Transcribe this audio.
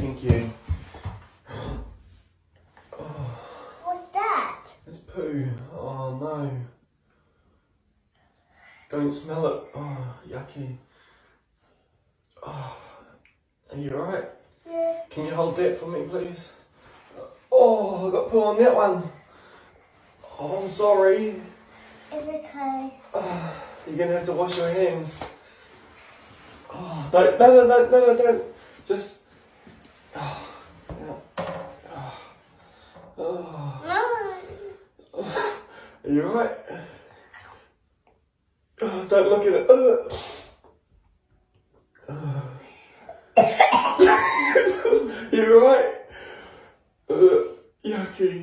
thank you. What's that? It's poo. Oh no. Don't smell it. Oh, yucky. Oh, are you alright? Yeah. Can you hold that for me, please? Oh, I got poo on that one. Oh, I'm sorry. It's okay. You're gonna have to wash your hands. Oh, don't. Just. Oh, yeah. Oh. Are you alright? Oh, don't look at it. You alright? Yucky.